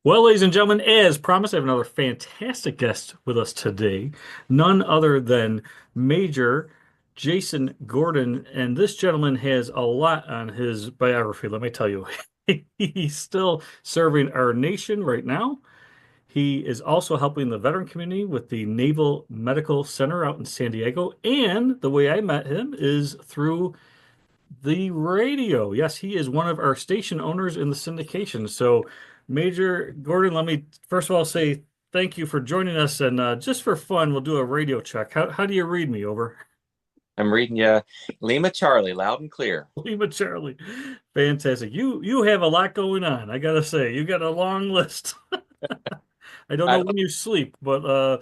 Well, ladies and gentlemen, as promised, I have another fantastic guest with us today. None other than Major Jason Gordon. And this gentleman has a lot on his biography, let me tell you. He's still serving our nation right now. He is also helping the veteran community with the Naval Medical Center out in San Diego. And the way I met him is through the radio. Yes, he is one of our station owners in the syndication. So, Major Gordon, let me first of all say thank you for joining us. And just for fun, we'll do a radio check. How do you read me over? I'm reading you Lima Charlie, loud and clear. Lima Charlie. Fantastic. You have a lot going on, I gotta say. You got a long list. I don't I know love when you sleep, but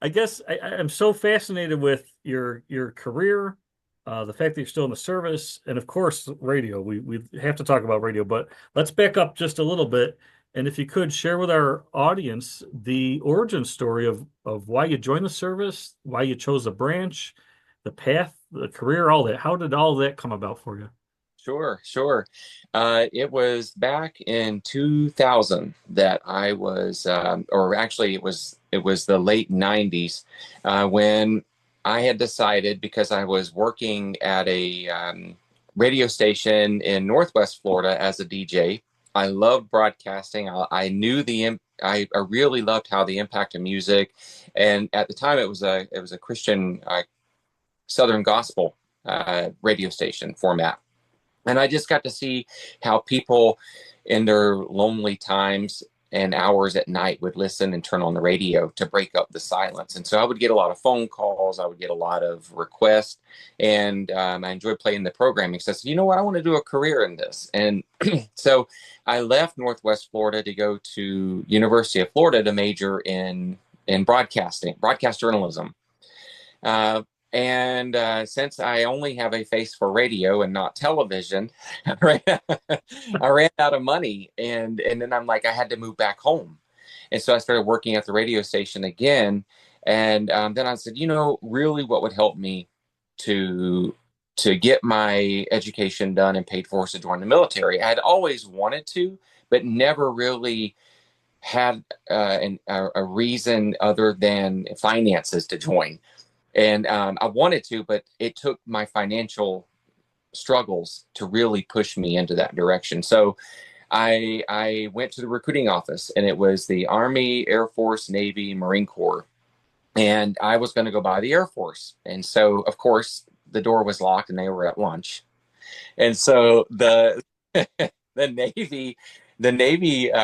I guess I'm so fascinated with your career, the fact that you're still in the service, and of course, radio. We have to talk about radio, but let's back up just a little bit. And if you could share with our audience the origin story of why you joined the service, why you chose the branch, the path, the career, all that. How did all that come about for you? Sure, sure. It was back in 2000 that I was, or actually, it was the late 90s when I had decided because I was working at a radio station in Northwest Florida as a DJ. I loved broadcasting. I knew I really loved how the impact of music, and at the time it was a Christian Southern gospel radio station format. And I just got to see how people in their lonely times and hours at night would listen and turn on the radio to break up the silence. And so I would get a lot of phone calls, I would get a lot of requests, and I enjoyed playing the programming. So I said, you know what, I want to do a career in this. And so I left Northwest Florida to go to University of Florida to major in broadcasting, broadcast journalism. Uh, and since I only have a face for radio and not television, I ran out of money, and then I'm like, I had to move back home, and so I started working at the radio station again. And then I said, really, what would help me to to get my education done and paid for is to join the military. I had always wanted to, but never really had a reason other than finances to join. And I wanted to, but it took my financial struggles to really push me into that direction. So I went to the recruiting office, and it was the Army, Air Force, Navy, Marine Corps, and I was going to go by the Air Force. And so, of course, the door was locked, and they were at lunch. And so the Navy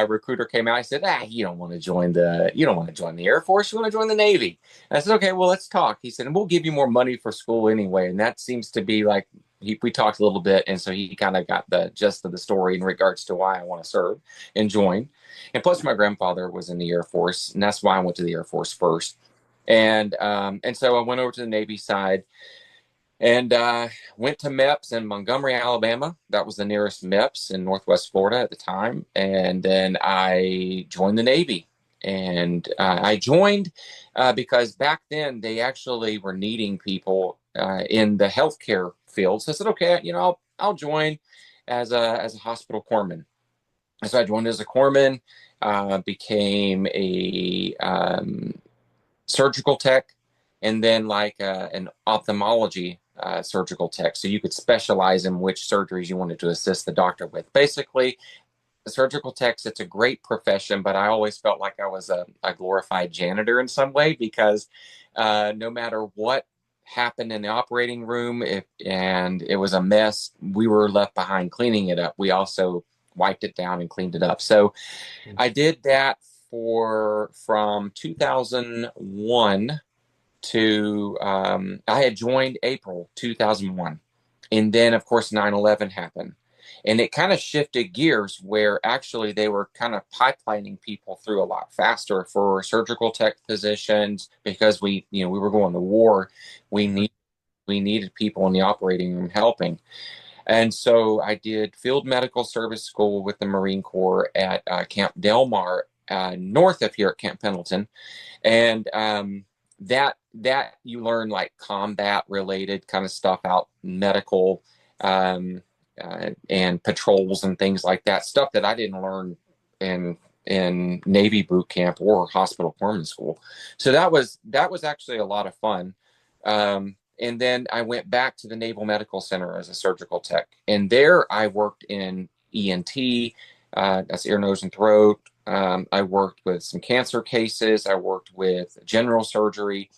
recruiter came out. I said, you don't want to join the Air Force. You want to join the Navy. And I said, okay, well, let's talk. He said, and we'll give you more money for school anyway. And that seems to be like, we talked a little bit. And so he kind of got the gist of the story in regards to why I want to serve and join. And plus my grandfather was in the Air Force, and that's why I went to the Air Force first. And so I went over to the Navy side, and went to MEPS in Montgomery, Alabama. That was the nearest MEPS in Northwest Florida at the time. And then I joined the Navy. And I joined because back then they actually were needing people in the healthcare field. So I said, okay, I'll join as a hospital corpsman. And so I joined as a corpsman, became a surgical tech, and then like an ophthalmology surgical tech. So you could specialize in which surgeries you wanted to assist the doctor with. Basically, the surgical techs, it's a great profession, but I always felt like I was a glorified janitor in some way because no matter what happened in the operating room, and it was a mess, we were left behind cleaning it up. We also wiped it down and cleaned it up. So I did that from 2001 to I had joined April 2001. And then, of course, 9/11 happened. And it kind of shifted gears where actually they were kind of pipelining people through a lot faster for surgical tech positions because we were going to war. We need we needed people in the operating room helping. And so I did field medical service school with the Marine Corps at Camp Del Mar, north of here at Camp Pendleton. And that you learn like combat related kind of stuff out, medical, and patrols and things like that, stuff that I didn't learn in in Navy boot camp or hospital corpsman school. So that was actually a lot of fun. And then I went back to the Naval Medical Center as a surgical tech, and there I worked in ENT, that's ear, nose, and throat. I worked with some cancer cases. I worked with general surgery.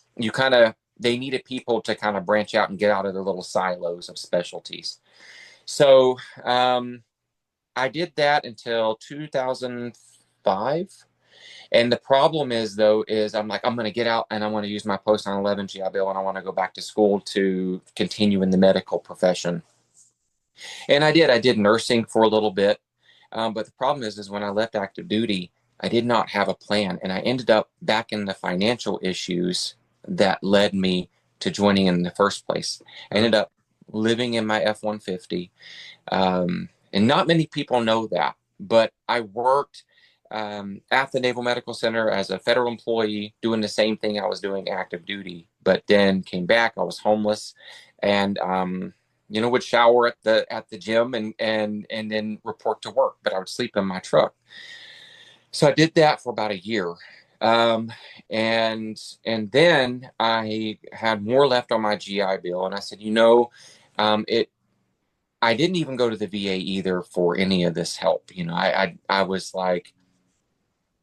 They needed people to kind of branch out and get out of their little silos of specialties. So I did that until 2005. And the problem is, though, is I'm like, I'm going to get out and I want to use my post 9/11 GI Bill and I want to go back to school to continue in the medical profession. And I did. I did nursing for a little bit. But the problem is when I left active duty, I did not have a plan. And I ended up back in the financial issues that led me to joining in the first place. I ended up living in my F-150. And not many people know that, but I worked at the Naval Medical Center as a federal employee, doing the same thing I was doing active duty, but then came back. I was homeless, and would shower at the gym and then report to work. But I would sleep in my truck. So I did that for about a year, and then I had more left on my GI Bill, and I said, it. I didn't even go to the VA either for any of this help. I was like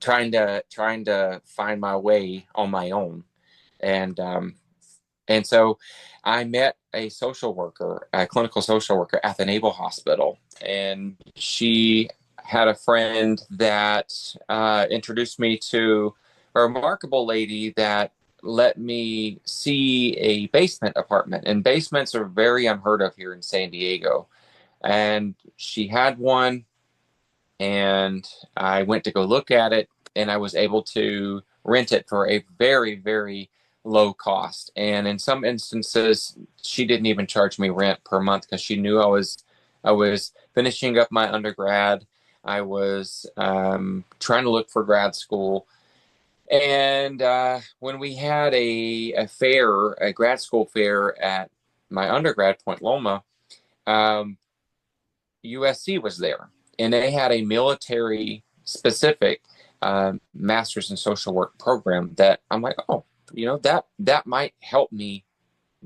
trying to find my way on my own, and so I met a social worker, a clinical social worker at the Naval Hospital, and she had a friend that introduced me to a remarkable lady that let me see a basement apartment. And basements are very unheard of here in San Diego. And she had one, and I went to go look at it, and I was able to rent it for a very, very low cost. And in some instances, she didn't even charge me rent per month because she knew I was finishing up my undergrad. I was trying to look for grad school. And when we had a grad school fair at my undergrad, Point Loma, USC was there, and they had a military specific master's in social work program that I'm like, oh, that might help me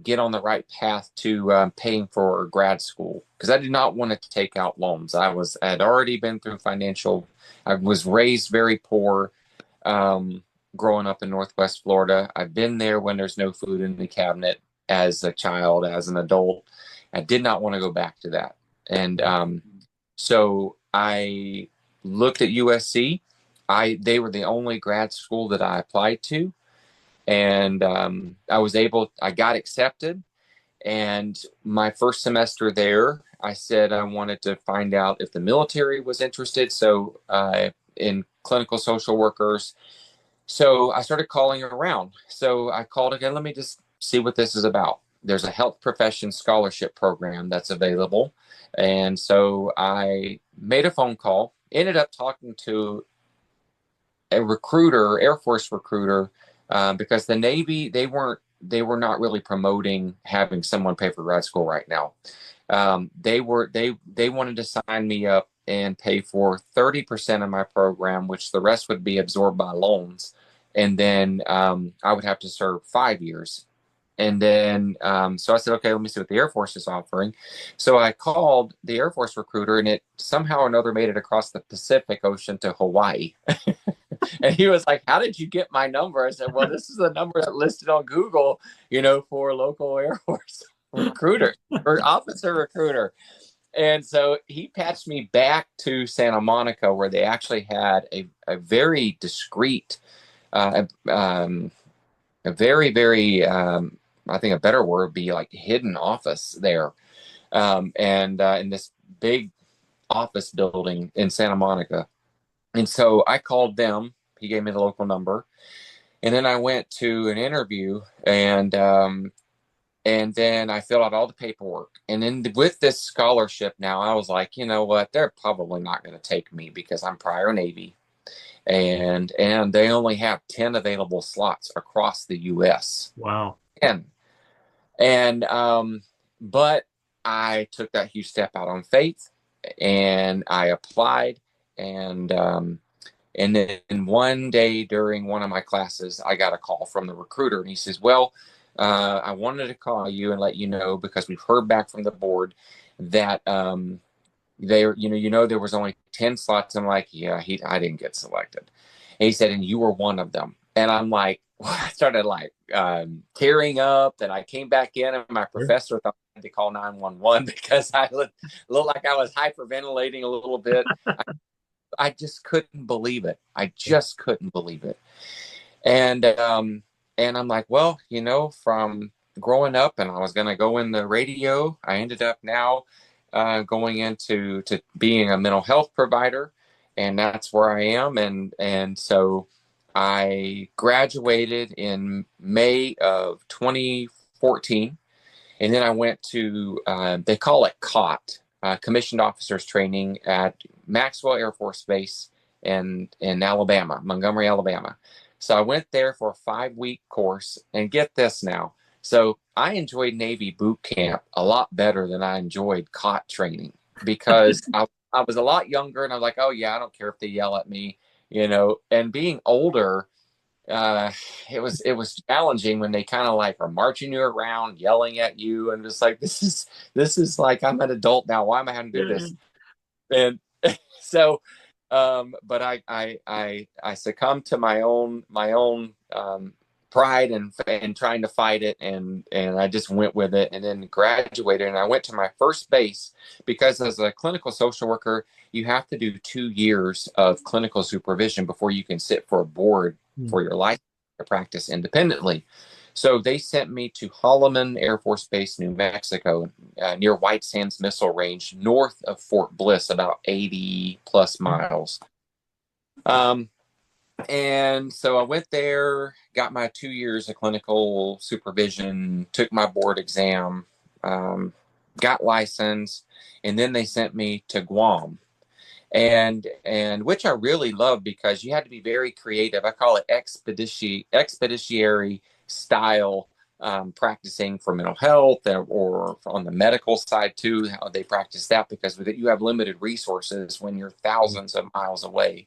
get on the right path to paying for grad school, because I did not want to take out loans. I had already been through I was raised very poor, growing up in Northwest Florida. I've been there when there's no food in the cabinet as a child, as an adult. I did not want to go back to that. And so I looked at USC. They were the only grad school that I applied to. And I got accepted. And my first semester there, I said I wanted to find out if the military was interested. So in clinical social workers. So I started calling around. So I called again, let me just see what this is about. There's a health profession scholarship program that's available. And so I made a phone call, ended up talking to a recruiter, Air Force recruiter, because the Navy, they were not really promoting having someone pay for grad school right now. They wanted to sign me up and pay for 30% of my program, which the rest would be absorbed by loans. And then I would have to serve 5 years. And then, so I said, okay, let me see what the Air Force is offering. So I called the Air Force recruiter, and it somehow or another made it across the Pacific Ocean to Hawaii. And he was like, how did you get my number? I said, well, this is the number that listed on Google, for local Air Force recruiter or officer recruiter. And so he patched me back to Santa Monica, where they actually had a very discreet, a very, very, I think a better word would be like hidden office there. And in this big office building in Santa Monica. And so I called them. He gave me the local number. And then I went to an interview, and then I filled out all the paperwork. And then with this scholarship now, I was like, you know what? They're probably not going to take me because I'm prior Navy. And they only have 10 available slots across the U.S. Wow. 10. But I took that huge step out on faith, and I applied, and And then one day during one of my classes, I got a call from the recruiter, and he says, "Well, I wanted to call you and let you know because we've heard back from the board that there was only 10 slots." I'm like, "Yeah, I didn't get selected." And he said, "And you were one of them." And I'm like, I started like tearing up. And I came back in, and my Sure. professor thought I had to call 911 because I looked like I was hyperventilating a little bit. I just couldn't believe it. I just couldn't believe it. And I'm like, well, from growing up, and I was going to go in the radio, I ended up now going into to being a mental health provider, and that's where I am. And so I graduated in May of 2014, and then I went to they call it COT, Commissioned Officers Training at Maxwell Air Force Base in Alabama, Montgomery, Alabama. So I went there for a 5-week course, and get this now. So I enjoyed Navy boot camp a lot better than I enjoyed COT training because I was a lot younger, and I was like, oh yeah, I don't care if they yell at me, and being older, uh, it was challenging when they kind of like are marching you around, yelling at you, and just like this is like I'm an adult now. Why am I having to do Yeah, this? And so, but I succumbed to my own pride and trying to fight it, and I just went with it, and then graduated, and I went to my first base because as a clinical social worker, you have to do 2 years of clinical supervision before you can sit for a board yeah. for your license to practice independently. So they sent me to Holloman Air Force Base, New Mexico, near White Sands Missile Range, north of Fort Bliss, about 80 plus miles. Um, and so I went there, got my 2 years of clinical supervision, took my board exam, um, got licensed, and then they sent me to Guam, and which I really love because you had to be very creative. I call it expeditionary style practicing for mental health, or on the medical side too, how they practice that because you have limited resources when you're thousands of miles away.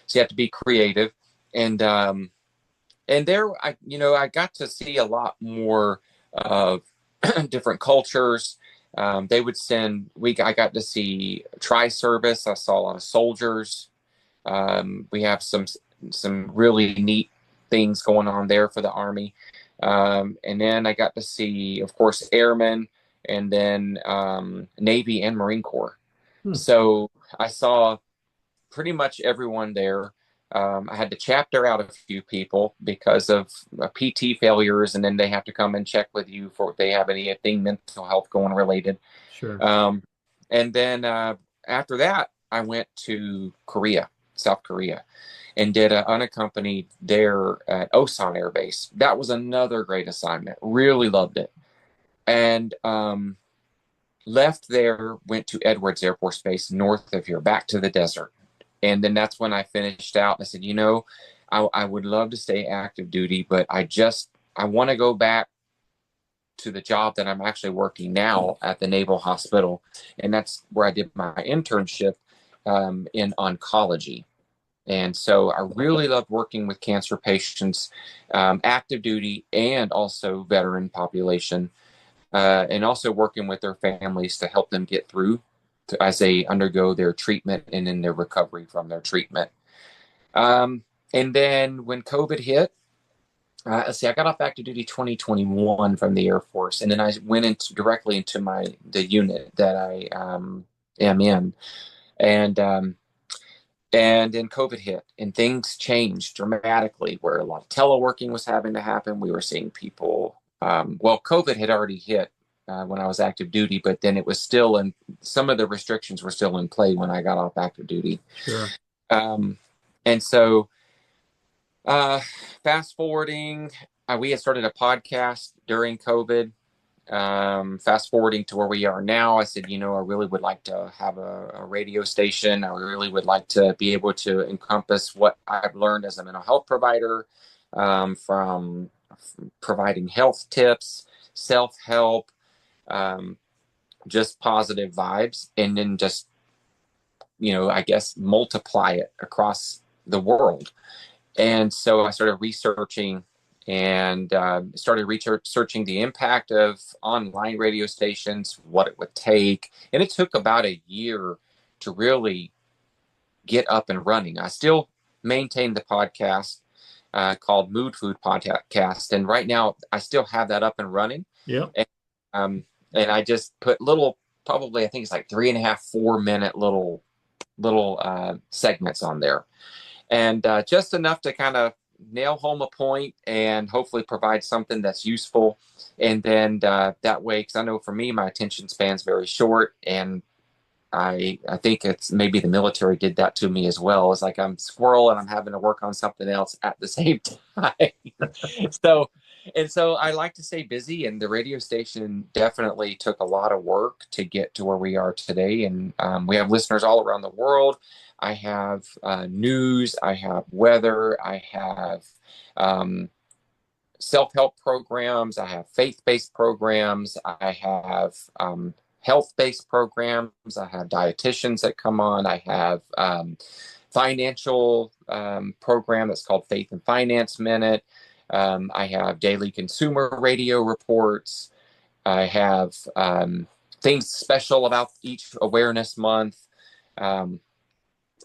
So you have to be creative, and there I got to see a lot more of different cultures. They would send we I got to see tri-service. I saw a lot of soldiers. We have some really neat things going on there for the Army. And then I got to see, of course, airmen, and then Navy and Marine Corps. Hmm. So I saw pretty much everyone there. I had to chapter out a few people because of PT failures, and then they have to come and check with you for if they have anything mental health going related. Sure. Um, and then after that, I went to Korea, South Korea, and did an unaccompanied there at Osan Air Base. That was another great assignment. Really loved it. And left there, went to Edwards Air Force Base north of here, back to the desert. And then that's when I finished out. I said, I would love to stay active duty, but I want to go back to the job that I'm actually working now at the Naval Hospital. And that's where I did my internship in oncology. And so I really loved working with cancer patients, active duty, and also veteran population, and also working with their families to help them get through as they undergo their treatment and in their recovery from their treatment. And then when COVID hit, let's see, I got off active duty 2021 from the Air Force, and then I went directly into the unit that I am in, and then COVID hit, and things changed dramatically. Where a lot of teleworking was having to happen, we were seeing people. Well, COVID had already hit when I was active duty, but then it was still in. Some of the restrictions were still in play when I got off active duty, Sure. and so. Fast forwarding, we had started a podcast during COVID. Fast forwarding to where we are now, I said, I really would like to have a radio station. I really would like to be able to encompass what I've learned as a mental health provider, from providing health tips, self-help, um, just positive vibes, and then just, I guess multiply it across the world. And so I started researching and started researching the impact of online radio stations, what it would take. And it took about a year to really get up and running. I still maintain the podcast called Mood Food Podcast. And right now I still have that up and running. Yep. Um, and I just put little, probably, I think it's like 3.5, 4 minute little segments on there. And just enough to kind of nail home a point and hopefully provide something that's useful. And then that way, because I know for me, my attention span's very short, and I think it's maybe the military did that to me as well. It's like I'm squirrel and I'm having to work on something else at the same time. So I like to stay busy, and the radio station definitely took a lot of work to get to where we are today. And we have listeners all around the world. I have news, I have weather, I have self-help programs, I have faith-based programs, I have health-based programs, I have dietitians that come on, I have financial program that's called Faith and Finance Minute. I have daily consumer radio reports. I have things special about each awareness month.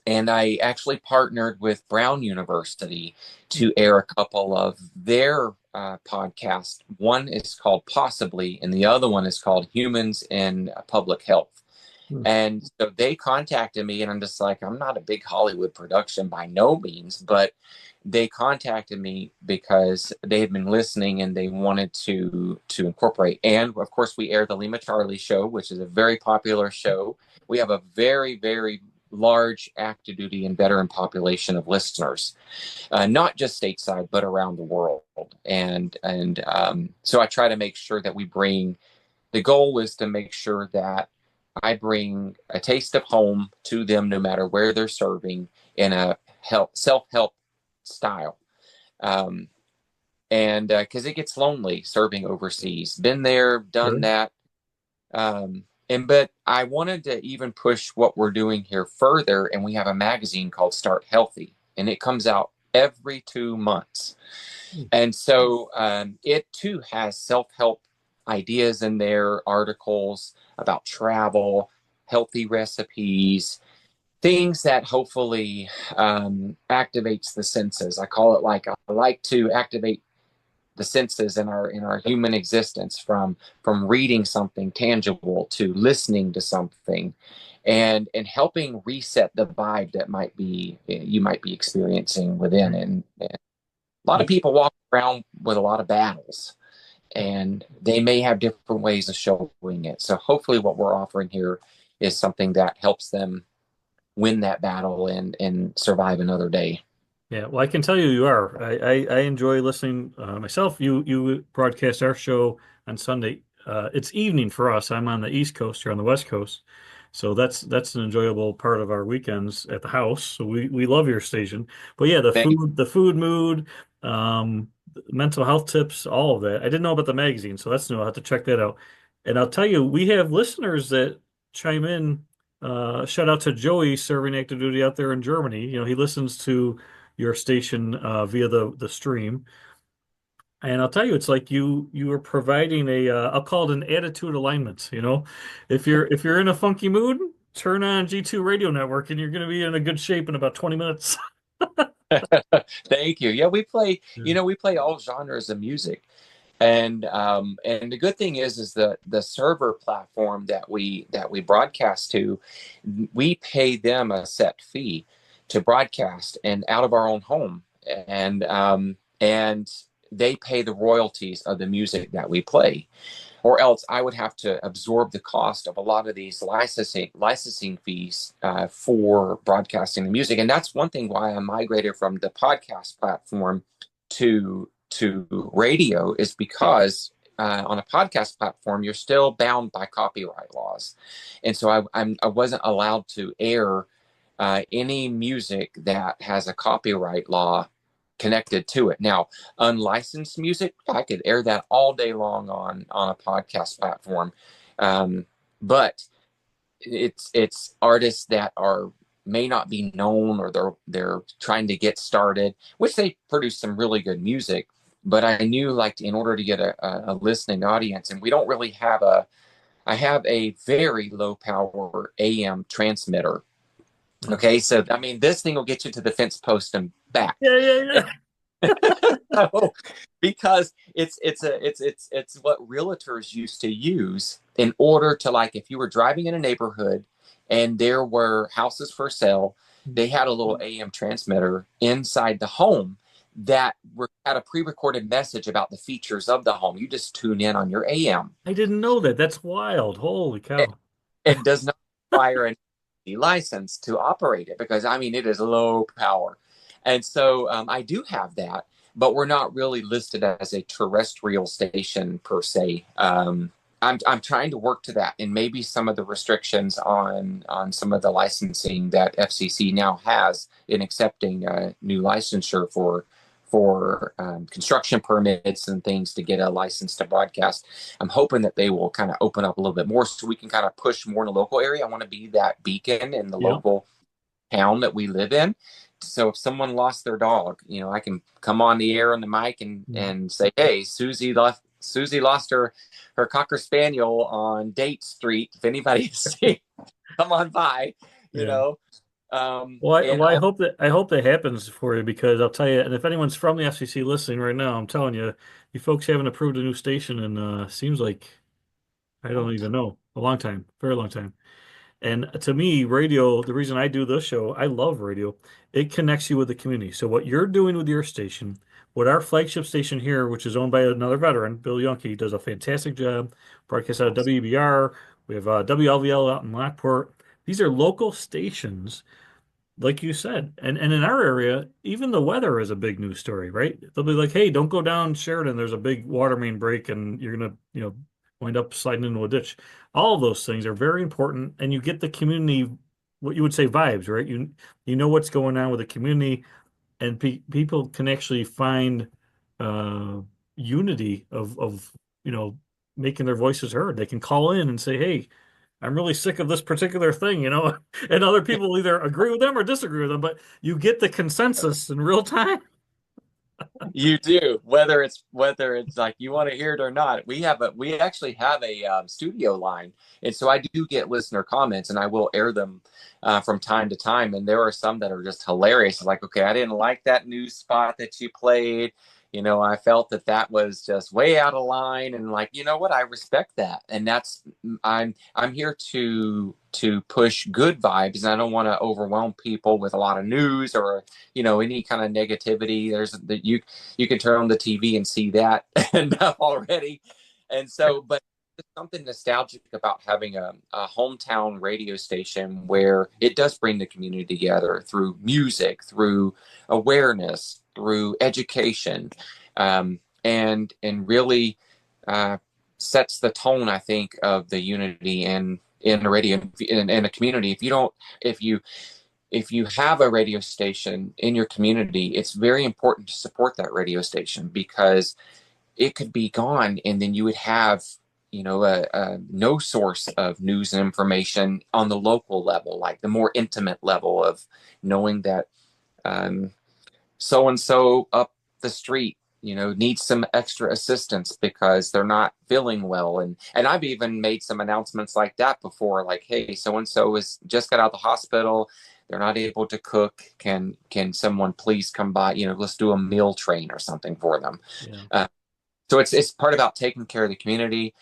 And I actually partnered with Brown University to air a couple of their podcasts. One is called Possibly, and the other one is called Humans in Public Health. And so they contacted me, and I'm just like, I'm not a big Hollywood production by no means, but they contacted me because they had been listening and they wanted to incorporate. And of course, we air the Lima Charlie Show, which is a very popular show. We have a very, very large active duty and veteran population of listeners, not just stateside, but around the world. And so I try to make sure that the goal is to make sure that I bring a taste of home to them, no matter where they're serving, in a self-help style. And because it gets lonely serving overseas. Been there, done that. But I wanted to even push what we're doing here further, and we have a magazine called Start Healthy, and it comes out every 2 months. And so it too has self-help ideas in there, articles about travel, healthy recipes, things that hopefully activates the senses. I call it, like, I like to activate the senses in our human existence, from reading something tangible to listening to something, and helping reset the vibe that you might be experiencing within. And a lot of people walk around with a lot of battles, and they may have different ways of showing it. So hopefully what we're offering here is something that helps them win that battle and survive another day. Yeah, well, I can tell you, you are. I enjoy listening myself. You broadcast our show on Sunday. It's evening for us. I'm on the East Coast, you're on the West Coast, so that's an enjoyable part of our weekends at the house. So we love your station. But yeah, the food mood, mental health tips, all of that. I didn't know about the magazine, so that's new. I'll have to check that out. And I'll tell you, we have listeners that chime in. Shout out to Joey serving active duty out there in Germany. You know, he listens to your station via the stream. And I'll tell you, it's like you are providing I'll call it an attitude alignment. You know, if you're in a funky mood, turn on G2 Radio Network, and you're going to be in a good shape in about 20 minutes. Thank you. Yeah, we play all genres of music. And the good thing is the server platform that we broadcast to, we pay them a set fee to broadcast, and out of our own home, and they pay the royalties of the music that we play, or else I would have to absorb the cost of a lot of these licensing fees for broadcasting the music. And that's one thing why I migrated from the podcast platform to radio, is because on a podcast platform, you're still bound by copyright laws. And so I wasn't allowed to air any music that has a copyright law connected to it. Now, unlicensed music, I could air that all day long on a podcast platform. But it's artists that are may not be known, or they're trying to get started, which they produce some really good music. But I knew, like, in order to get a listening audience, and we don't really have a I have a very low power AM transmitter. Yeah. Okay, so I mean, this thing will get you to the fence post and back. Yeah, yeah, So, because it's what realtors used to use in order to, like, if you were driving in a neighborhood and there were houses for sale, they had a little AM transmitter inside the home that had a pre-recorded message about the features of the home. You just tune in on your AM. I didn't know that. That's wild. Holy cow. It does not require an license to operate it, because I mean, it is low power. And so I do have that, but we're not really listed as a terrestrial station per se. I'm trying to work to that, and maybe some of the restrictions on some of the licensing that FCC now has in accepting new licensure for construction permits and things to get a license to broadcast. I'm hoping that they will kind of open up a little bit more so we can kind of push more in the local area. I want to be that beacon in the Yeah. local town that we live in. So if someone lost their dog, I can come on the air on the mic and say, "Hey, Susie lost her cocker spaniel on Date Street. If anybody's seen, come on by." You Yeah. know, Well, and I hope that happens for you because I'll tell you, and if anyone's from the FCC listening right now, I'm telling you, you folks haven't approved a new station in seems like I don't even know, a long time, very long time. And to me, radio, the reason I do this show, I love radio. It connects you with the community. So what you're doing with your station, what our flagship station here, which is owned by another veteran, Bill Yonke, does a fantastic job. Broadcast out of WEBR. We have WLVL out in Lockport. These are local stations like you said, and in our area, even the weather is a big news story, right? They'll be like, "Hey, don't go down Sheridan. There's a big water main break, and you're gonna, wind up sliding into a ditch." All of those things are very important, and you get the community, what you would say vibes, right? You know what's going on with the community, and people can actually find uh, unity of you know making their voices heard. They can call in and say, "Hey, I'm really sick of this particular thing," and other people either agree with them or disagree with them, but you get the consensus in real time. you do, whether it's like you want to hear it or not. We actually have a studio line, and so I do get listener comments, and I will air them from time to time. And there are some that are just hilarious. Like, okay, I didn't like that news spot that you played. I felt that was just way out of line, and, like, you know what? I respect that, and I'm here to push good vibes, and I don't want to overwhelm people with a lot of news or any kind of negativity. There's that you can turn on the TV and see that enough already. And so, but there's something nostalgic about having a hometown radio station where it does bring the community together through music, through awareness, through education, and really uh, sets the tone, I think, of the unity in the radio in a community. If you have a radio station in your community, it's very important to support that radio station, because it could be gone, and then you would have no source of news and information on the local level, like the more intimate level of knowing that so and so up the street needs some extra assistance because they're not feeling well. And I've even made some announcements like that before, like, hey, so and so is just got out of the hospital, they're not able to cook, can someone please come by, let's do a meal train or something for them. Yeah. So it's part about taking care of the community.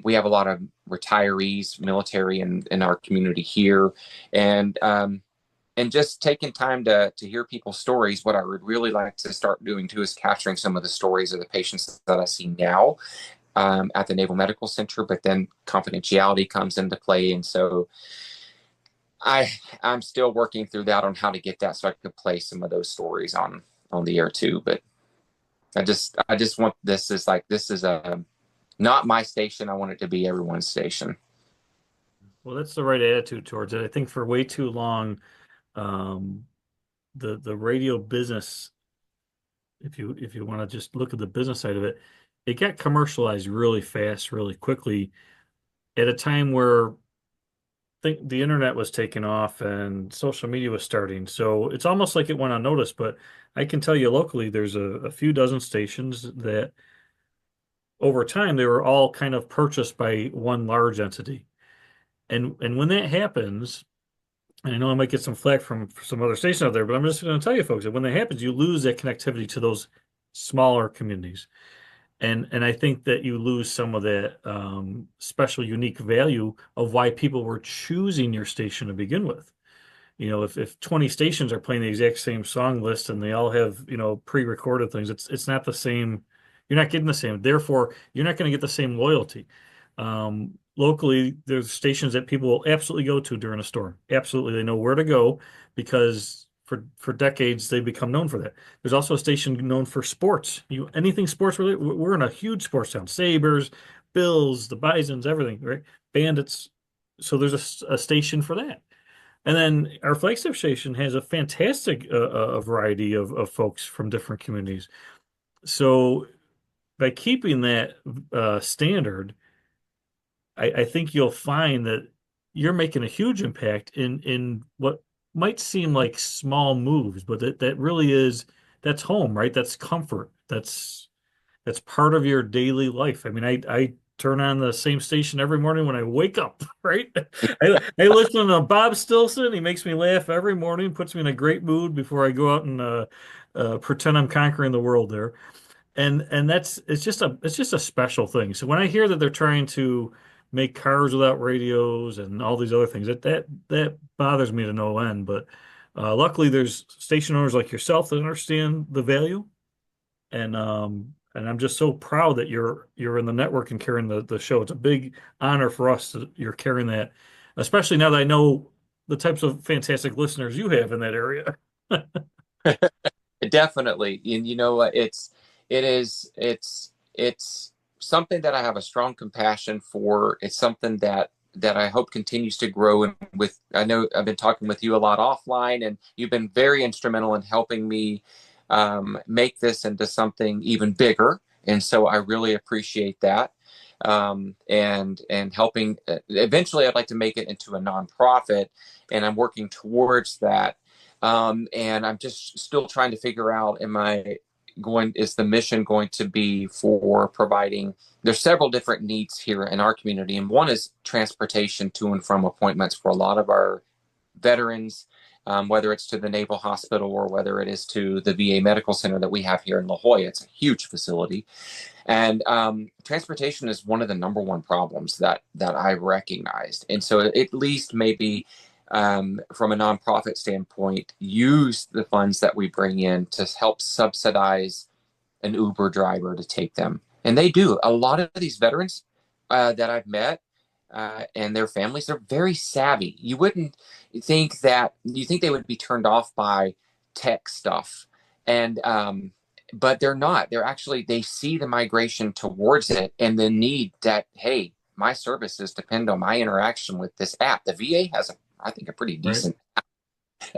We have a lot of retirees, military in our community here, and just taking time to hear people's stories. What I would really like to start doing too is capturing some of the stories of the patients that I see now at the Naval Medical Center, but then confidentiality comes into play. And so I'm still working through that on how to get that so I could play some of those stories on the air too. But I just want this is a not my station. I want it to be everyone's station. Well, that's the right attitude towards it. I think for way too long, um, the radio business, if you want to just look at the business side of it, it got commercialized really fast, really quickly at a time where think the internet was taking off and social media was starting. So it's almost like it went unnoticed, but I can tell you locally, there's a few dozen stations that over time they were all kind of purchased by one large entity. And when that happens, and I know I might get some flack from some other stations out there, but I'm just going to tell you folks that when that happens, you lose that connectivity to those smaller communities. And I think that you lose some of that special, unique value of why people were choosing your station to begin with. If 20 stations are playing the exact same song list and they all have, pre-recorded things, it's not the same. You're not getting the same. Therefore, you're not going to get the same loyalty. Locally, there's stations that people will absolutely go to during a storm. Absolutely, they know where to go because for decades they've become known for that. There's also a station known for sports. Anything sports related. We're in a huge sports town. Sabres, Bills, the Bisons, everything, right? Bandits. So there's a station for that. And then our flagship station has a fantastic variety of folks from different communities. So by keeping that standard, I think you'll find that you're making a huge impact in what might seem like small moves, but that really is that's home, right? That's comfort. That's part of your daily life. I mean, I turn on the same station every morning when I wake up, right? I listen to Bob Stilson. He makes me laugh every morning, puts me in a great mood before I go out and pretend I'm conquering the world there. And that's it's just a special thing. So when I hear that they're trying to make cars without radios and all these other things, that bothers me to no end. But luckily, there's station owners like yourself that understand the value and I'm just so proud that you're in the network and carrying the show. It's a big honor for us that you're carrying that, especially now that I know the types of fantastic listeners you have in that area. Definitely. And you know what? It's something that I have a strong compassion for. It's something that I hope continues to grow. And I know I've been talking with you a lot offline, and you've been very instrumental in helping me make this into something even bigger. And so I really appreciate that. And helping eventually I'd like to make it into a nonprofit, and I'm working towards that. And I'm just still trying to figure out, is the mission going to be for providing, there's several different needs here in our community. And one is transportation to and from appointments for a lot of our veterans, whether it's to the Naval Hospital or whether it is to the VA Medical Center that we have here in La Jolla. It's a huge facility. And transportation is one of the number one problems that I recognized. And so at least maybe from a nonprofit standpoint, use the funds that we bring in to help subsidize an Uber driver to take them. And they do. A lot of these veterans that I've met and their families are very savvy. You wouldn't think they would be turned off by tech stuff. And but they're not. They see the migration towards it and the need that, hey, my services depend on my interaction with this app. The VA has I think a pretty Right. decent app.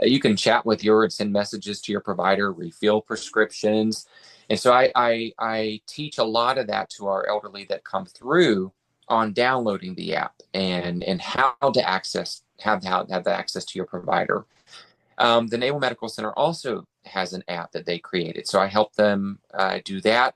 You can chat with and send messages to your provider, refill prescriptions. And so I teach a lot of that to our elderly that come through on downloading the app and how to have the access to your provider. The Naval Medical Center also has an app that they created, so I help them do that.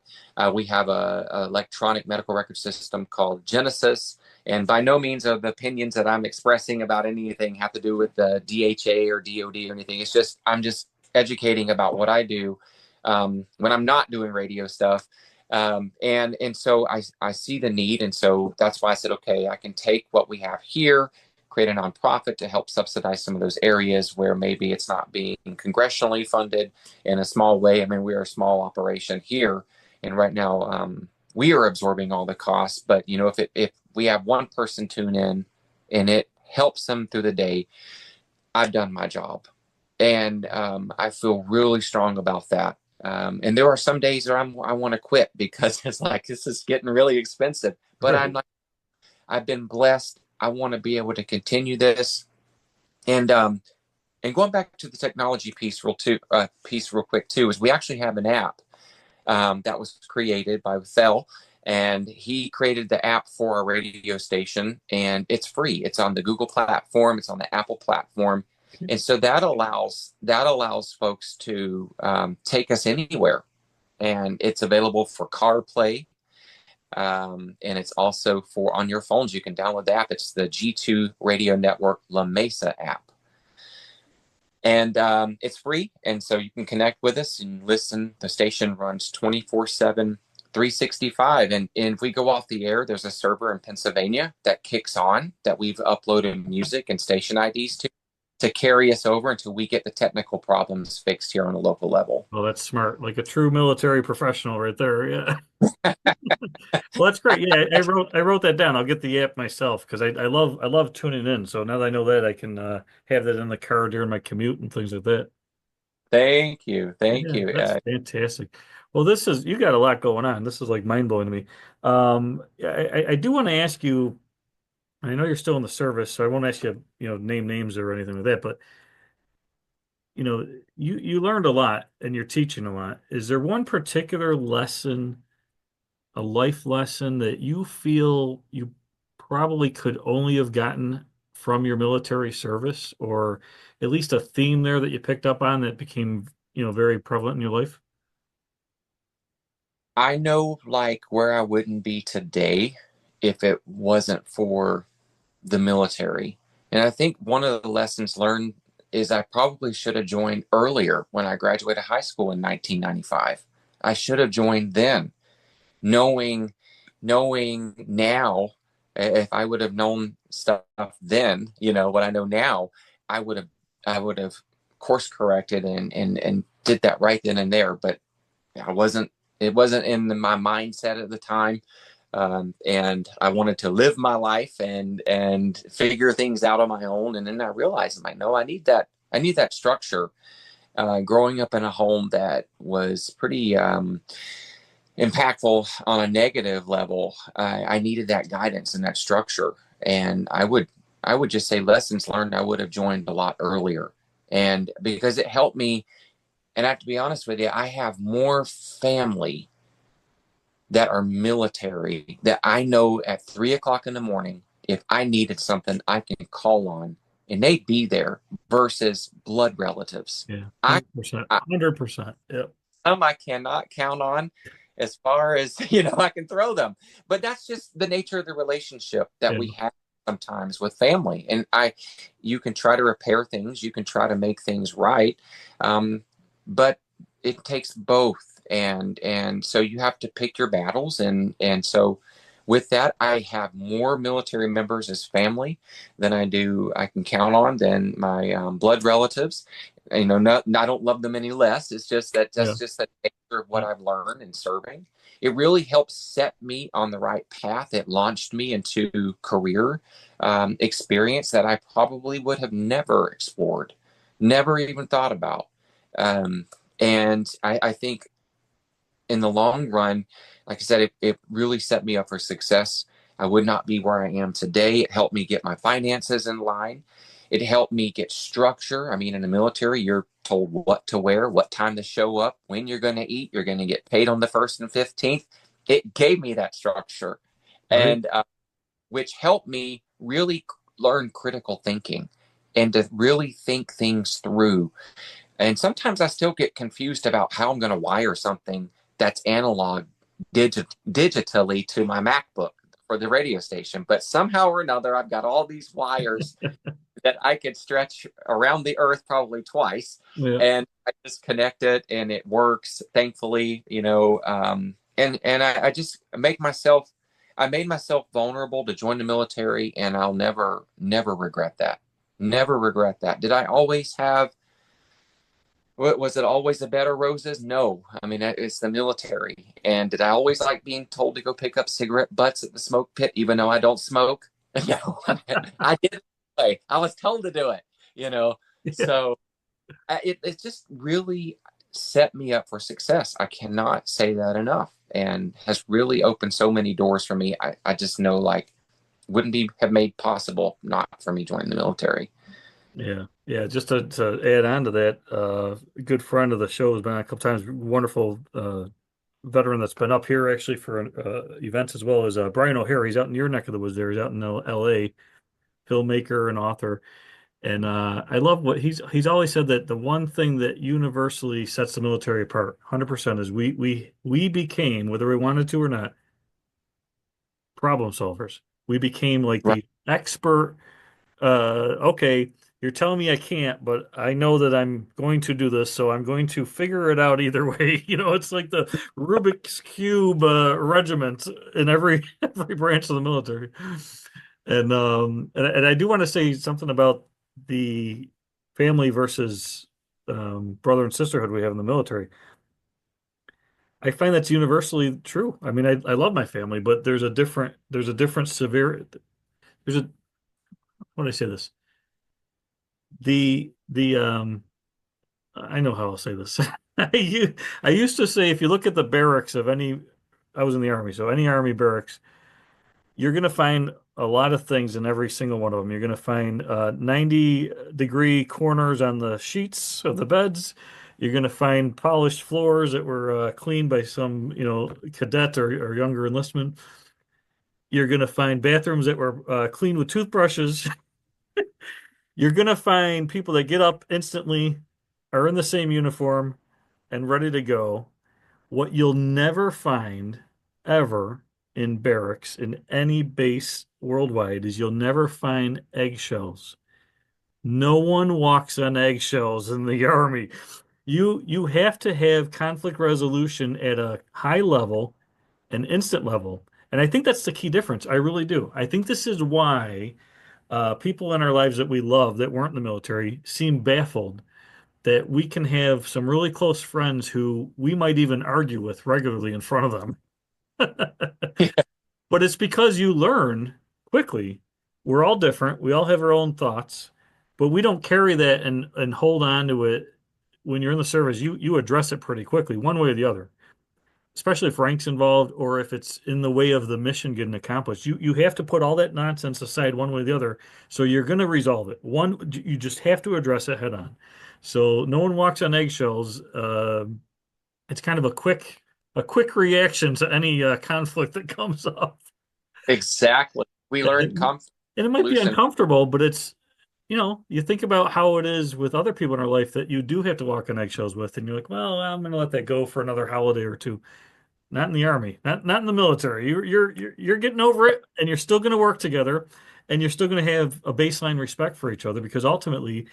We have a electronic medical record system called Genesis, and by no means of the opinions that I'm expressing about anything have to do with the DHA or DOD or anything. It's just I'm just educating about what I do when I'm not doing radio stuff. And so I see the need, and so that's why I said, okay, I can take what we have here, create a nonprofit to help subsidize some of those areas where maybe it's not being congressionally funded in a small way. I mean, we're a small operation here, and right now we are absorbing all the costs. But if we have one person tune in and it helps them through the day, I've done my job, and I feel really strong about that. And there are some days where I want to quit because it's like this is getting really expensive. But I'm Right. like, I've been blessed. I want to be able to continue this. And going back to the technology piece real quick too, is we actually have an app that was created by Thel, And he created the app for our radio station, and it's free. It's on the Google platform, it's on the Apple platform, and so that allows folks to take us anywhere, and it's available for CarPlay, and it's also for on your phones. You can download the app. It's the G2 Radio Network La Mesa app. And it's free. And so you can connect with us and listen. The station runs 24/7, 365. And if we go off the air, there's a server in Pennsylvania that kicks on that we've uploaded music and station IDs to carry us over until we get the technical problems fixed here on a local level. Well, that's smart. Like a true military professional right there. Yeah. Well, that's great. Yeah, I wrote that down. I'll get the app myself because I love tuning in. So now that I know that, I can have that in the car during my commute and things like that. Thank you. Thank Yeah, you. that's fantastic. Well, you got a lot going on. This is like mind blowing to me. I do want to ask you. I know you're still in the service, so I won't ask you, name names or anything like that. But you learned a lot and you're teaching a lot. Is there one particular lesson, a life lesson that you feel you probably could only have gotten from your military service, or at least a theme there that you picked up on that became, very prevalent in your life? I know like where I wouldn't be today if it wasn't for the military. And I think one of the lessons learned is I probably should have joined earlier when I graduated high school in 1995. I should have joined then, knowing knowing now, if I would have known stuff then, what I know now, I would have I would have course corrected and did that right then and there. But I wasn't it wasn't in my mindset at the time. And I wanted to live my life and figure things out on my own. And then I realized, I'm like, no, I need that structure. Growing up in a home that was pretty impactful on a negative level, I needed that guidance and that structure. And I would just say lessons learned. I would have joined a lot earlier, and because it helped me. And I have to be honest with you, I have more family that are military that I know at 3 o'clock in the morning, if I needed something, I can call on and they'd be there versus blood relatives. Yeah, I, 100%, I 100%. Yep. some I cannot count on as far as I can throw them. But that's just the nature of the relationship that Yeah. we have sometimes with family. And you can try to repair things, you can try to make things right, but it takes both. And so you have to pick your battles. And so with that, I have more military members as family than I can count on than my blood relatives. I don't love them any less. It's just that Yeah. that's just the nature of what Yeah. I've learned in serving. It really helped set me on the right path. It launched me into career experience that I probably would have never explored, never even thought about. Um, and I think in the long run, like I said, it really set me up for success. I would not be where I am today. It helped me get my finances in line. It helped me get structure. I mean, in the military, you're told what to wear, what time to show up, when you're going to eat, you're going to get paid on the 1st and 15th. It gave me that structure, Right. and which helped me really learn critical thinking and to really think things through. And sometimes I still get confused about how I'm going to wire something that's analog digitally to my MacBook for the radio station. But somehow or another, I've got all these wires that I could stretch around the earth probably twice. Yeah. And I just connect it and it works, thankfully, and I just I made myself vulnerable to join the military, and I'll never, never regret that. Never regret that. Did I always have Was it always a bed of roses? No. I mean, it's the military. And did I always like being told to go pick up cigarette butts at the smoke pit, even though I don't smoke? No, I did it anyway. I was told to do it. Yeah. So it just really set me up for success. I cannot say that enough, and has really opened so many doors for me. I just know, like, wouldn't be have made possible not for me joining the military. Yeah. Yeah. Just to add on to that, a good friend of the show has been on a couple times. Wonderful veteran that's been up here actually for events as well as Brian O'Hare. He's out in your neck of the woods there. He's out in LA, filmmaker and author. And I love what he's always said that the one thing that universally sets the military apart 100% is we became, whether we wanted to or not, problem solvers. We became like Right. the expert okay, you're telling me I can't, but I know that I'm going to do this, so I'm going to figure it out either way. It's like the Rubik's Cube regiment in every every branch of the military. And I do want to say something about the family versus brother and sisterhood we have in the military. I find that's universally true. I mean, I love my family, but there's a different severe there's a how do I say this? The I know how I'll say this. I used to say if you look at the barracks of any, I was in the army, so any army barracks, you're going to find a lot of things in every single one of them. You're going to find 90-degree corners on the sheets of the beds. You're going to find polished floors that were cleaned by some, cadet or younger enlistment. You're going to find bathrooms that were cleaned with toothbrushes. You're going to find people that get up instantly, are in the same uniform, and ready to go. What you'll never find ever in barracks in any base worldwide is you'll never find eggshells. No one walks on eggshells in the army. You have to have conflict resolution at a high level, an instant level. And I think that's the key difference. I really do. I think this is why people in our lives that we love that weren't in the military seem baffled that we can have some really close friends who we might even argue with regularly in front of them. But it's because you learn quickly. We're all different. We all have our own thoughts, but we don't carry that and hold on to it. When you're in the service, you address it pretty quickly, one way or the other, especially if rank's involved or if it's in the way of the mission getting accomplished. You have to put all that nonsense aside one way or the other. So you're going to resolve it. You just have to address it head on. So no one walks on eggshells. It's kind of a quick reaction to any conflict that comes up. Exactly. We learned And, conflict and it might be solution. uncomfortable, but you think about how it is with other people in our life that you do have to walk on eggshells with, and you're like, well, I'm going to let that go for another holiday or two. Not in the army, not in the military. You're getting over it, and you're still going to work together, and you're still going to have a baseline respect for each other because ultimately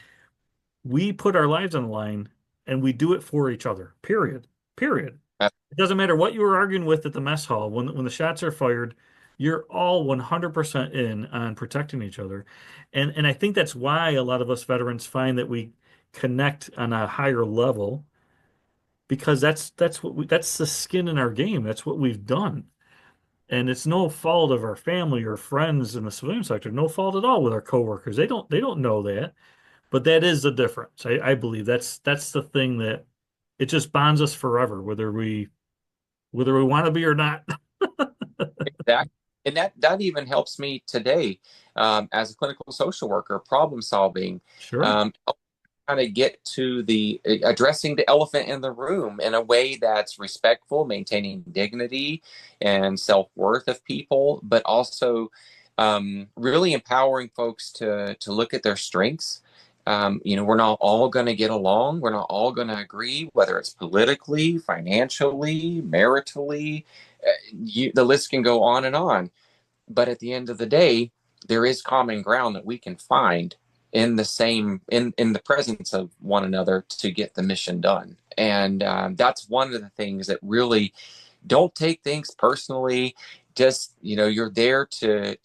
we put our lives on the line and we do it for each other. Period. Period. Uh, It doesn't matter what you were arguing with at the mess hall. When the shots are fired, you're all 100% in on protecting each other, and I think that's why a lot of us veterans find that we connect on a higher level because that's the skin in our game. That's what we've done. And it's no fault of our family or friends in the civilian sector, no fault at all with our coworkers. They don't know that, but that is the difference. I believe that's the thing that it just bonds us forever, whether we want to be or not. exactly. And that even helps me today as a clinical social worker, problem solving, Sure. kind of get to the addressing the elephant in the room in a way that's respectful, maintaining dignity and self-worth of people, but also really empowering folks to look at their strengths. We're not all going to get along. We're not all going to agree, whether it's politically, financially, maritally. The list can go on and on. But at the end of the day, there is common ground that we can find in the presence of one another to get the mission done. And that's one of the things that really don't take things personally. Just you're there to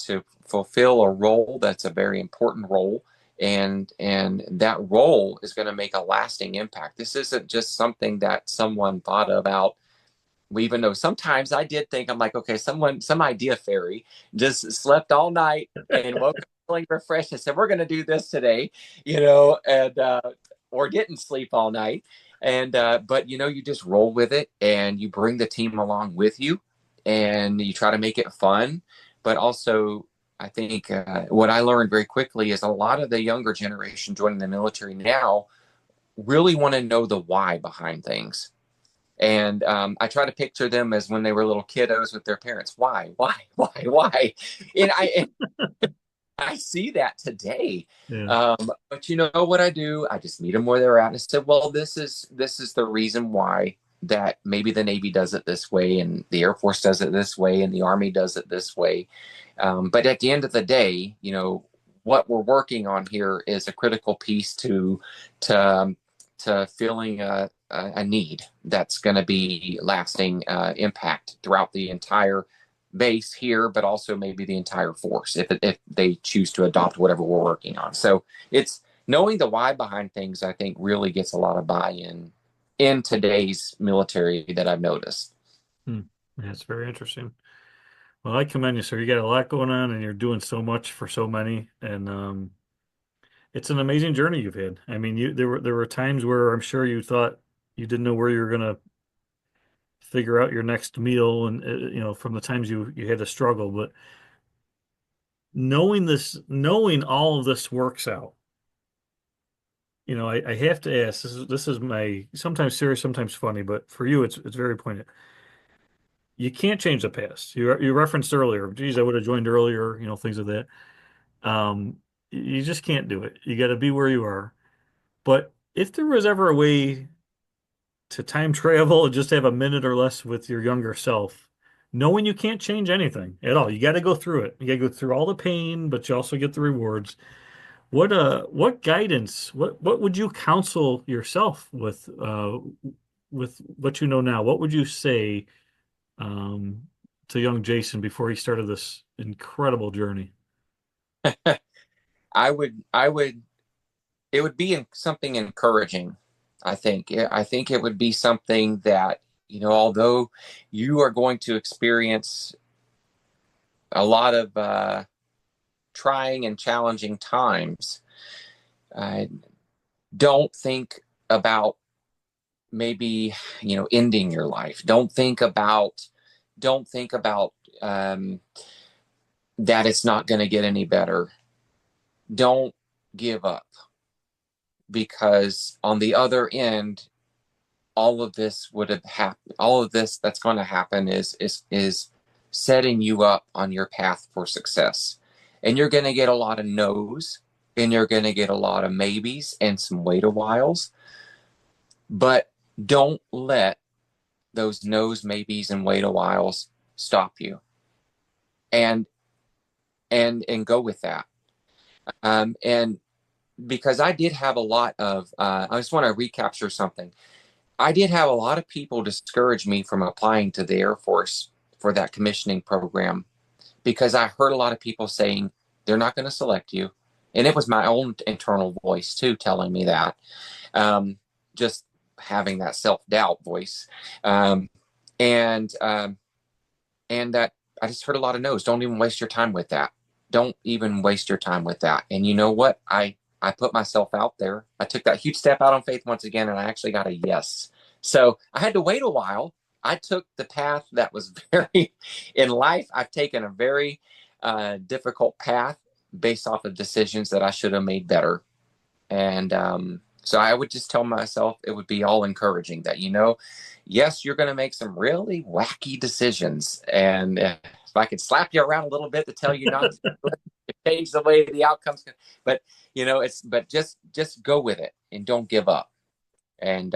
fulfill a role that's a very important role, and that role is going to make a lasting impact. This isn't just something that someone thought about. Even though sometimes I did think, I'm like, okay, some idea fairy just slept all night and woke up feeling refreshed and said, we're going to do this today, and or didn't sleep all night. And but you just roll with it and you bring the team along with you and you try to make it fun. But also, I think what I learned very quickly is a lot of the younger generation joining the military now really want to know the why behind things. And I try to picture them as when they were little kiddos with their parents. Why? And I see that today. Yeah. But you know what I do? I just meet them where they're at and I said, well, this is the reason why that maybe the Navy does it this way and the Air Force does it this way and the Army does it this way. But at the end of the day, what we're working on here is a critical piece to to filling a need that's going to be lasting impact throughout the entire base here, but also maybe the entire force if they choose to adopt whatever we're working on. So it's knowing the why behind things, I think, really gets a lot of buy-in in today's military that I've noticed. Hmm. That's very interesting. Well, I commend you, sir. You got a lot going on and you're doing so much for so many. And it's an amazing journey you've had. I mean, there were times where I'm sure you thought you didn't know where you were gonna figure out your next meal and from the times you had to struggle, but knowing all of this works out. I have to ask, this is my sometimes serious, sometimes funny, but for you it's very poignant. You can't change the past. You referenced earlier, geez, I would have joined earlier, things of that. You just can't do it. You got to be where you are. But if there was ever a way to time travel and just have a minute or less with your younger self, knowing you can't change anything at all, you got to go through it. You got to go through all the pain, but you also get the rewards. What guidance, what would you counsel yourself with what you know now? What would you say um, to young Jason before he started this incredible journey? I would it would be something encouraging. I think it would be something that, although you are going to experience a lot of trying and challenging times, uh, don't think about maybe ending your life. Don't think about um, that it's not going to get any better. Don't give up, because on the other end, all of this would have happened. All of this that's going to happen is setting you up on your path for success, and you're going to get a lot of no's, and you're going to get a lot of maybes and some wait a whiles. But don't let those no's, maybes, and wait a whiles stop you, and and go with that. And because I did have a lot of, I just want to recapture something. I did have a lot of people discourage me from applying to the Air Force for that commissioning program, because I heard a lot of people saying they're not going to select you. And it was my own internal voice too telling me that. Just having that self-doubt voice. Um, and and that I just heard a lot of no's. Don't even waste your time with that. Don't even waste your time with that. And you know what? I put myself out there. I took that huge step out on faith once again, and I actually got a yes. So I had to wait a while. I took the path that was very, in life, I've taken a very difficult path based off of decisions that I should have made better. And so I would just tell myself it would be all encouraging that, yes, you're going to make some really wacky decisions. And if I could slap you around a little bit to tell you not to change the way the outcomes, but but just go with it and don't give up, and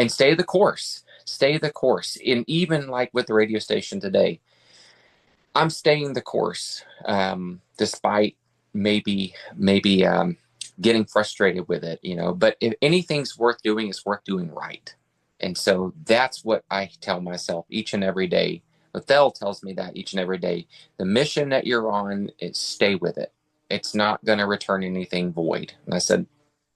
stay the course. Stay the course. And even like with the radio station today, I'm staying the course, despite maybe getting frustrated with it, But if anything's worth doing, it's worth doing right. And so that's what I tell myself each and every day. Bethel tells me that each and every day. The mission that you're on is stay with it. It's not going to return anything void. And I said,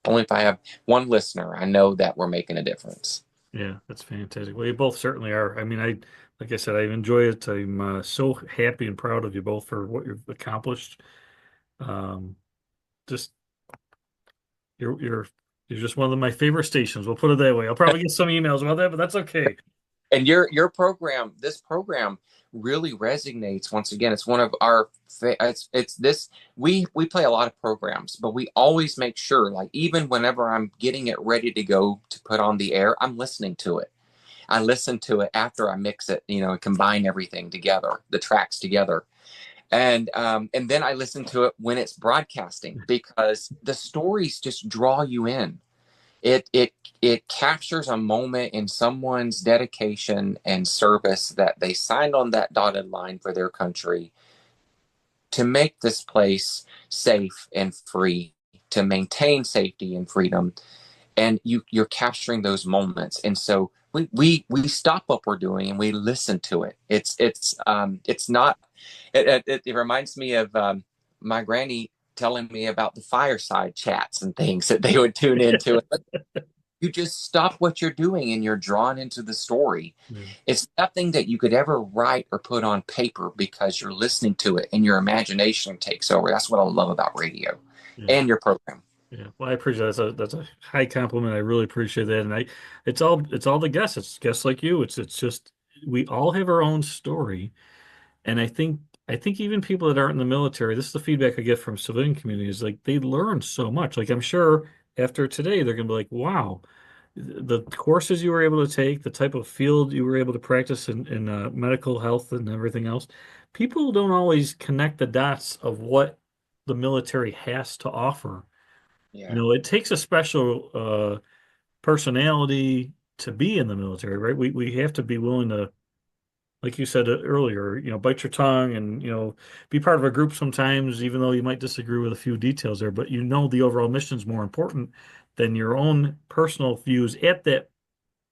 only if I have one listener, I know that we're making a difference. Yeah, that's fantastic. Well, you both certainly are. I mean, like I said, I enjoy it. I'm so happy and proud of you both for what you've accomplished. Um, just you're just one of my favorite stations. We'll put it that way. I'll probably get some emails about that, but that's okay. And your program, this program really resonates. Once again, it's one of our it's this we play a lot of programs, but we always make sure, like, even whenever I'm getting it ready to go to put on the air, I'm listening to it. I listen to it after I mix it, and combine everything together, the tracks together. And then I listen to it when it's broadcasting because the stories just draw you in. It captures a moment in someone's dedication and service that they signed on that dotted line for their country to make this place safe and free, to maintain safety and freedom. And you're capturing those moments. And so we stop what we're doing and we listen to it. It's not it reminds me of my granny telling me about the fireside chats and things that they would tune into. You just stop what you're doing and you're drawn into the story. Yeah. It's nothing that you could ever write or put on paper because you're listening to it and your imagination takes over. That's what I love about radio Yeah. and your program. Yeah. Well, I appreciate that. That's a high compliment. I really appreciate that. And it's all the guests. It's guests like you. It's just we all have our own story. And I think even people that aren't in the military, this is the feedback I get from civilian communities, like they learn so much. Like I'm sure after today, they're gonna be like, wow, the courses you were able to take, the type of field you were able to practice in medical health and everything else. People don't always connect the dots of what the military has to offer. You Yeah. know, it takes a special personality to be in the military, right? We have to be willing to, like you said earlier, bite your tongue and, be part of a group sometimes, even though you might disagree with a few details there, but the overall mission is more important than your own personal views at that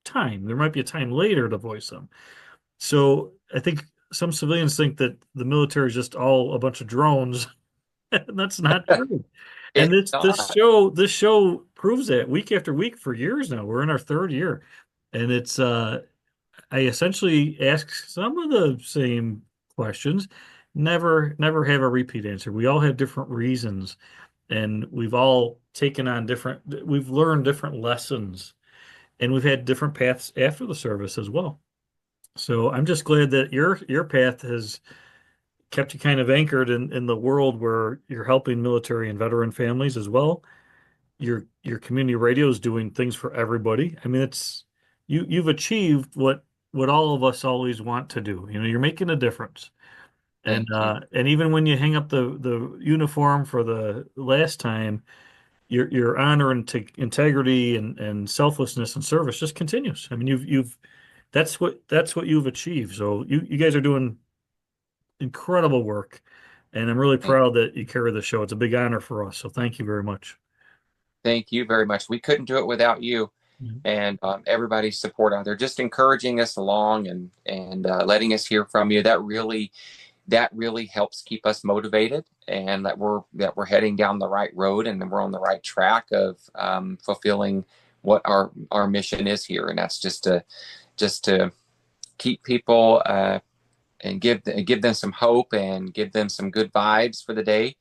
time. There might be a time later to voice them. So I think some civilians think that the military is just all a bunch of drones, and that's not true. And It's this not. show proves that week after week for years now. We're in our third year, and it's I essentially ask some of the same questions, never have a repeat answer. We all have different reasons, and we've all we've learned different lessons, and we've had different paths after the service as well. So I'm just glad that your path has kept you kind of anchored in the world where you're helping military and veteran families as well. Your community radio is doing things for everybody. I mean, you've achieved what all of us always want to do. You're making a difference. Thank you. And even when you hang up the uniform for the last time, your honor and integrity and selflessness and service just continues. I mean, you've that's what you've achieved. So you guys are doing incredible work, and I'm really Thank, proud that you carry the show. It's a big honor for us. So thank you very much. thank you very much. We couldn't do it without you Mhm. and everybody's support out there, just encouraging us along and letting us hear from you. That really helps keep us motivated and that we're heading down the right road and that we're on the right track of fulfilling what our mission is here, and that's just to keep people and give them some hope and give them some good vibes for the day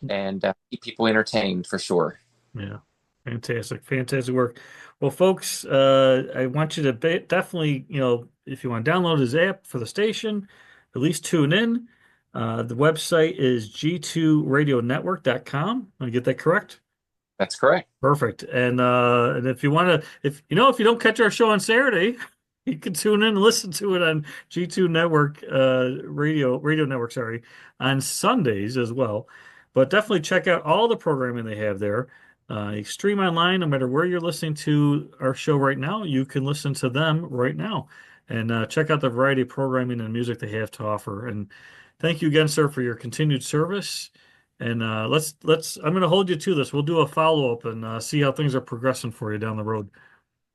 and keep people entertained for sure. Yeah, fantastic, fantastic work. Well, folks, I want you to definitely, if you want to download his app for the station, at least tune in. The website is g2radionetwork.com. I get that correct? That's correct. Perfect. And if you want to, if you don't catch our show on Saturday, you can tune in and listen to it on G2 Network, radio network, sorry, on Sundays as well. But definitely check out all the programming they have there. Stream online, no matter where you're listening to our show right now, you can listen to them right now. And check out the variety of programming and music they have to offer. And thank you again, sir, for your continued service. And I'm going to hold you to this. We'll do a follow up and see how things are progressing for you down the road.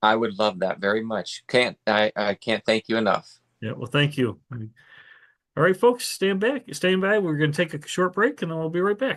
I would love that very much. I can't thank you enough. Yeah, well, thank you. All right, folks, stand by. We're going to take a short break and then we'll be right back.